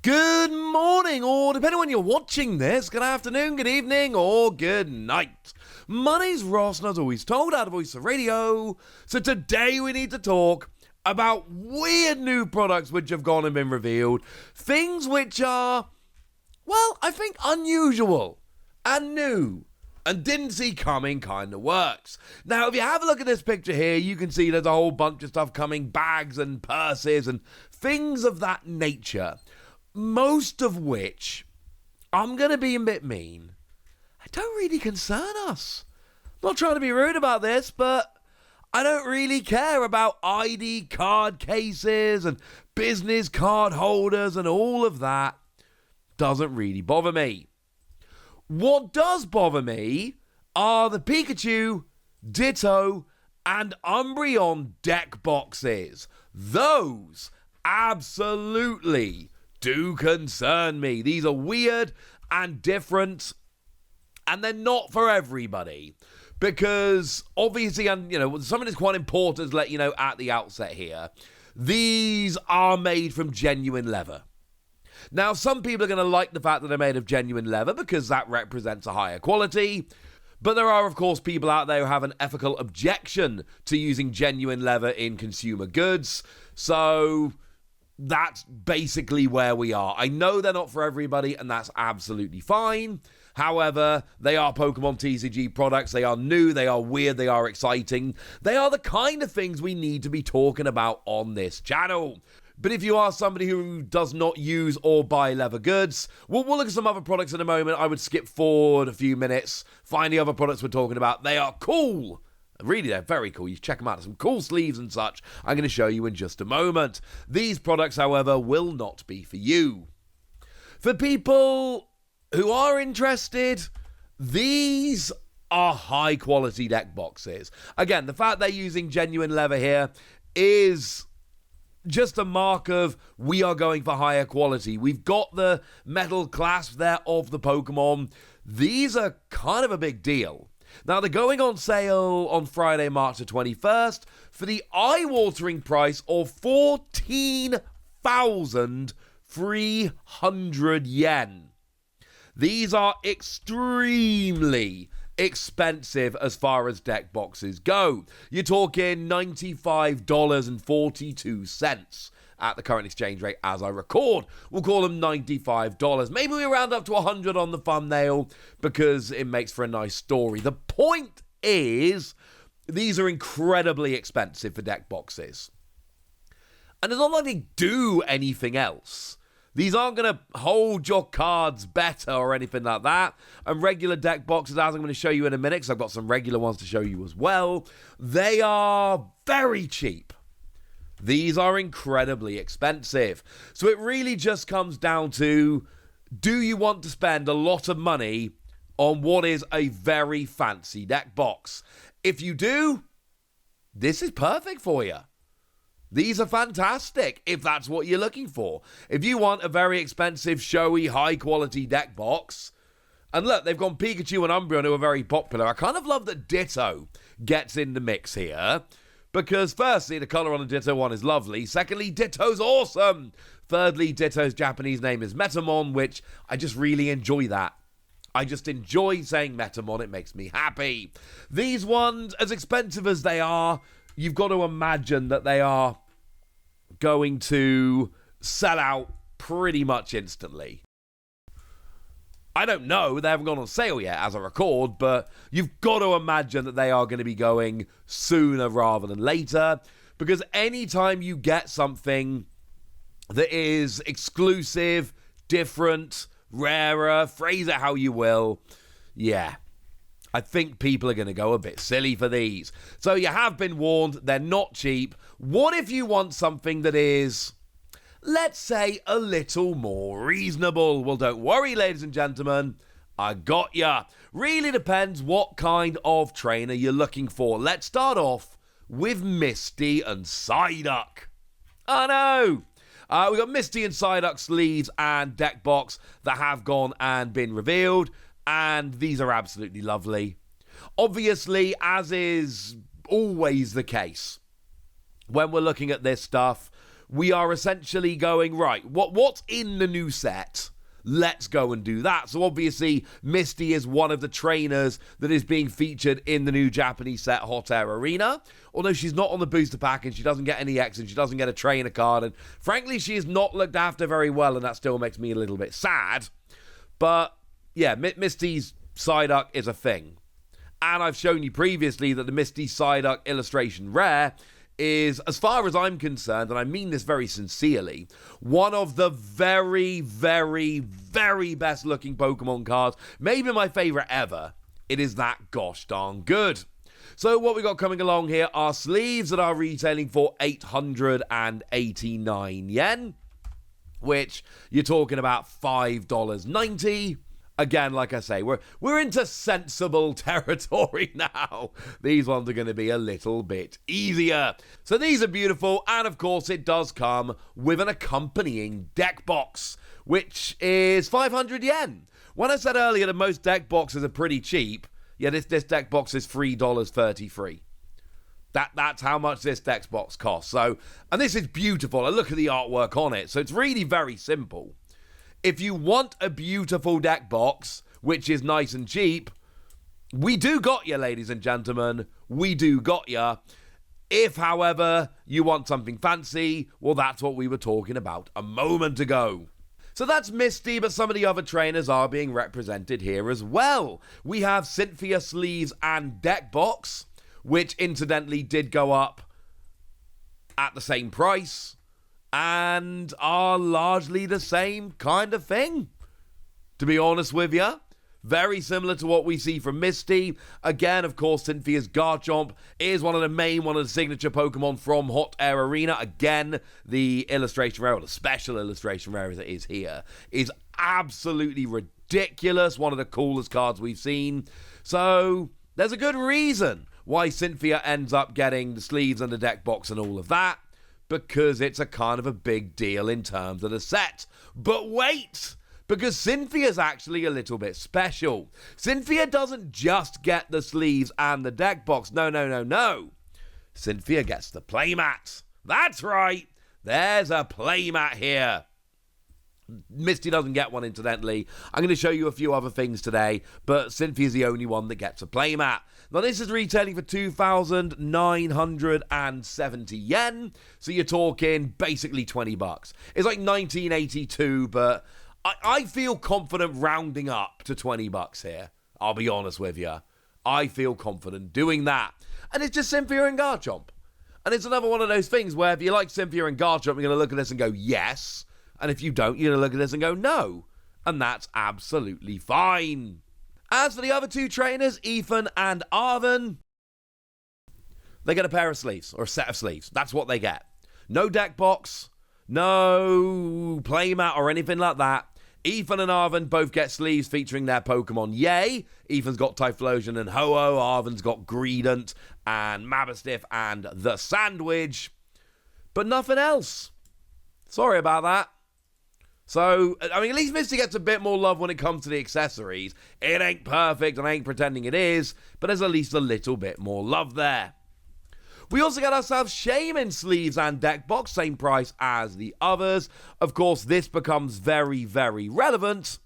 Good morning, or depending on when you're watching this, good afternoon, good evening, or good night. My name's Ross, and as always told, out of Voice of Radio. So today we need to talk about weird new products which have gone and been revealed. Things which are, well, I think unusual and new and didn't see coming kind of works. Now, if you have a look at this picture here, you can see there's a whole bunch of stuff coming, bags and purses and things of that nature. Most of which, I'm going to be a bit mean, don't really concern us. I'm not trying to be rude about this, but I don't really care about ID card cases and business card holders and all of that. Doesn't really bother me. What does bother me are the Pikachu, Ditto, and Umbreon deck boxes. Those absolutely do concern me. These are weird and different, and they're not for everybody. Because obviously, and something that's quite important to let you know at the outset here, these are made from genuine leather. Now, some people are going to like the fact that they're made of genuine leather because that represents a higher quality. But there are, of course, people out there who have an ethical objection to using genuine leather in consumer goods. So that's basically where we are. I know they're not for everybody, and that's absolutely fine. However, they are Pokemon TCG products. They are new, they are weird, they are exciting. They are the kind of things we need to be talking about on this channel. But if you are somebody who does not use or buy leather goods, we'll look at some other products in a moment. I would skip forward a few minutes, find the other products we're talking about. They are cool. Really, they're very cool. You check them out. There's some cool sleeves and such. I'm going to show you in just a moment. These products, however, will not be for you. For people who are interested, these are high quality deck boxes. Again, the fact they're using genuine leather here is just a mark of we are going for higher quality. We've got the metal clasp there of the Pokemon. These are kind of a big deal. Now, they're going on sale on Friday, March the 21st for the eye-watering price of 14,300 yen. These are extremely expensive as far as deck boxes go. You're talking $95.42 at the current exchange rate as I record. We'll call them $95. Maybe we round up to $100 on the thumbnail because it makes for a nice story. The point is, these are incredibly expensive for deck boxes. And it's not like they do anything else. These aren't going to hold your cards better or anything like that. And regular deck boxes, as I'm going to show you in a minute, because I've got some regular ones to show you as well, they are very cheap. These are incredibly expensive. So it really just comes down to, do you want to spend a lot of money on what is a very fancy deck box? If you do, this is perfect for you. These are fantastic if that's what you're looking for. If you want a very expensive, showy, high-quality deck box, and look, they've gone Pikachu and Umbreon who are very popular. I kind of love that Ditto gets in the mix here, because firstly, the colour on the Ditto one is lovely. Secondly, Ditto's awesome. Thirdly, Ditto's Japanese name is Metamon, which I just really enjoy that. I just enjoy saying Metamon. It makes me happy. These ones, as expensive as they are, you've got to imagine that they are going to sell out pretty much instantly. I don't know, they haven't gone on sale yet as I record, but you've got to imagine that they are going to be going sooner rather than later, because anytime you get something that is exclusive, different, rarer, phrase it how you will, yeah, I think people are going to go a bit silly for these. So you have been warned, they're not cheap. What if you want something that is, let's say, a little more reasonable? Well, don't worry, ladies and gentlemen, I got ya. Really depends what kind of trainer you're looking for. Let's start off with Misty and Psyduck. Oh no! We've got Misty and Psyduck sleeves and deck box that have gone and been revealed, and these are absolutely lovely. Obviously, as is always the case, when we're looking at this stuff, we are essentially going, right, what's in the new set? Let's go and do that. So obviously, Misty is one of the trainers that is being featured in the new Japanese set, Hot Air Arena. Although she's not on the booster pack and she doesn't get any X and she doesn't get a trainer card. And frankly, she is not looked after very well, and that still makes me a little bit sad. But yeah, Misty's Psyduck is a thing. And I've shown you previously that the Misty Psyduck illustration rare is, as far as I'm concerned, and I mean this very sincerely, one of the very, very, very best looking Pokemon cards, maybe my favorite ever. It is that gosh darn good. So what we got coming along here are sleeves that are retailing for 889 yen, which you're talking about $5.90. Again, like I say, we're into sensible territory now. These ones are going to be a little bit easier. So these are beautiful, and of course it does come with an accompanying deck box, which is 500 yen. When I said earlier that most deck boxes are pretty cheap, yeah, this deck box is $3.33. That's how much this deck box costs. So, and this is beautiful. I look at the artwork on it, so it's really very simple. If you want a beautiful deck box, which is nice and cheap, we do got you, ladies and gentlemen. We do got you. If, however, you want something fancy, well, that's what we were talking about a moment ago. So that's Misty, but some of the other trainers are being represented here as well. We have Cynthia sleeves and deck box, which incidentally did go up at the same price, and are largely the same kind of thing, to be honest with you. Very similar to what we see from Misty. Again, of course, Cynthia's Garchomp is one of the signature Pokemon from Hot Air Arena. Again, the illustration rare, or the special illustration rare as it is here, is absolutely ridiculous. One of the coolest cards we've seen. So there's a good reason why Cynthia ends up getting the sleeves and the deck box and all of that, because it's a kind of a big deal in terms of the set. But wait, because Cynthia's actually a little bit special. Cynthia doesn't just get the sleeves and the deck box. No. Cynthia gets the playmat. That's right. There's a playmat here. Misty doesn't get one, incidentally. I'm going to show you a few other things today, but Cynthia's the only one that gets a playmat. Now, this is retailing for 2,970 yen, so you're talking basically $20. It's like 1982, but I feel confident rounding up to $20 here. I'll be honest with you. I feel confident doing that. And it's just Cynthia and Garchomp. And it's another one of those things where if you like Cynthia and Garchomp, you're going to look at this and go, yes. And if you don't, you're going to look at this and go, no. And that's absolutely fine. As for the other two trainers, Ethan and Arven, they get a pair of sleeves, or a set of sleeves. That's what they get. No deck box, no playmat or anything like that. Ethan and Arven both get sleeves featuring their Pokemon. Yay! Ethan's got Typhlosion and Ho-Oh. Arven's got Greedent and Mastiff and the Sandwich. But nothing else. Sorry about that. So, I mean, at least Misty gets a bit more love when it comes to the accessories. It ain't perfect, and I ain't pretending it is, but there's at least a little bit more love there. We also got ourselves Shaymin sleeves and deck box, same price as the others. Of course, this becomes very, very relevant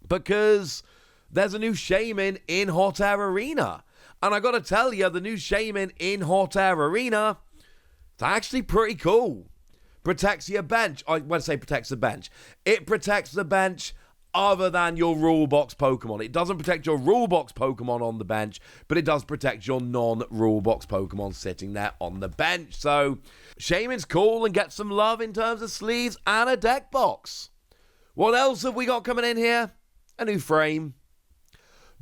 because there's a new Shaymin in Hot Air Arena. And I gotta tell you, the new Shaymin in Hot Air Arena, it's actually pretty cool. Protects your bench. I want to say protects the bench. It protects the bench other than your rule box Pokemon. It doesn't protect your rule box Pokemon on the bench, but it does protect your non-rule box Pokemon sitting there on the bench. So, Shaymin's cool and gets some love in terms of sleeves and a deck box. What else have we got coming in here? A new frame.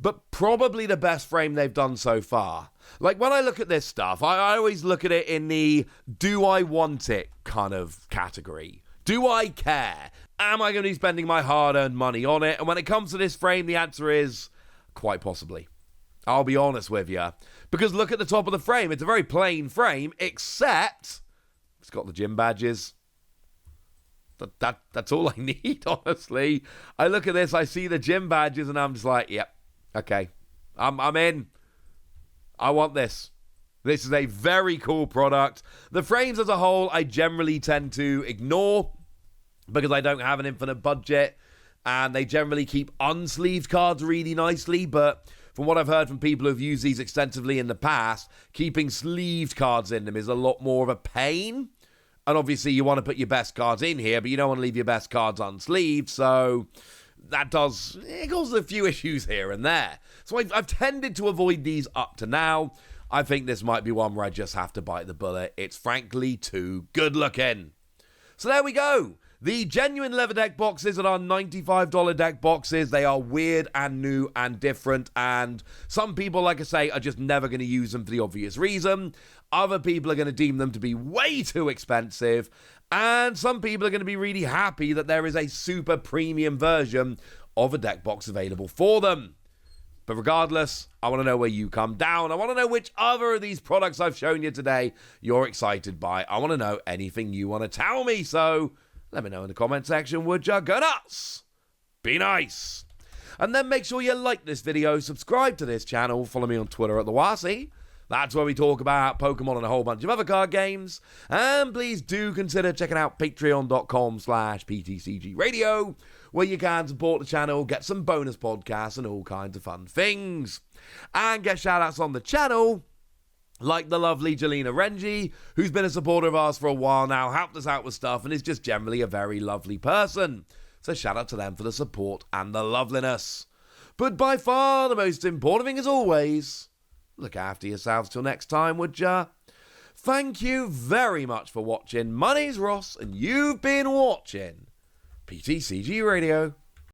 But probably the best frame they've done so far. Like, when I look at this stuff, I always look at it in the do I want it kind of category. Do I care? Am I going to be spending my hard-earned money on it? And when it comes to this frame, the answer is quite possibly. I'll be honest with you. Because look at the top of the frame. It's a very plain frame, except it's got the gym badges. That's all I need, honestly. I look at this, I see the gym badges, and I'm just like, yep, okay. I'm in. I want this. This is a very cool product. The frames as a whole, I generally tend to ignore because I don't have an infinite budget, and they generally keep unsleeved cards really nicely, but from what I've heard from people who've used these extensively in the past, keeping sleeved cards in them is a lot more of a pain. And obviously you want to put your best cards in here, but you don't want to leave your best cards unsleeved, so it causes a few issues here and there. So I've tended to avoid these up to now. I think this might be one where I just have to bite the bullet. It's frankly too good looking. So there we go. The genuine leather deck boxes that are $95 deck boxes, they are weird and new and different, and some people, like I say, are just never going to use them for the obvious reason. Other people are going to deem them to be way too expensive, and some people are going to be really happy that there is a super premium version of a deck box available for them. But regardless, I want to know where you come down. I want to know which other of these products I've shown you today you're excited by. I want to know anything you want to tell me, so let me know in the comment section, would ya? Go nuts! Be nice! And then make sure you like this video, subscribe to this channel, follow me on Twitter at TheWasi. That's where we talk about Pokemon and a whole bunch of other card games. And please do consider checking out patreon.com/PTCG Radio, where you can support the channel, get some bonus podcasts and all kinds of fun things. And get shout-outs on the channel, like the lovely Jelena Renji, who's been a supporter of ours for a while now, helped us out with stuff, and is just generally a very lovely person. So shout out to them for the support and the loveliness. But by far the most important thing, as always, look after yourselves till next time, would ya? Thank you very much for watching. My name's Ross, and you've been watching PTCG Radio.